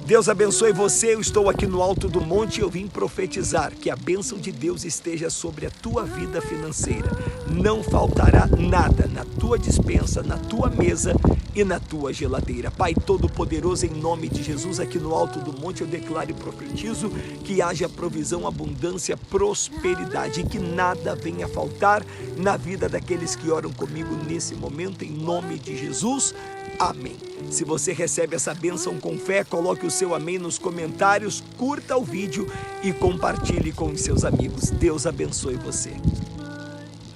Deus abençoe você, eu estou aqui no alto do monte e eu vim profetizar que a bênção de Deus esteja sobre a tua vida financeira. Não faltará nada na tua despensa, na tua mesa e na tua geladeira. Pai Todo-Poderoso, em nome de Jesus, aqui no alto do monte eu declaro e profetizo que haja provisão, abundância, prosperidade e que nada venha faltar na vida daqueles que oram comigo nesse momento, em nome de Jesus. Amém. Se você recebe essa bênção com fé, coloque o seu amém nos comentários, curta o vídeo e compartilhe com os seus amigos. Deus abençoe você.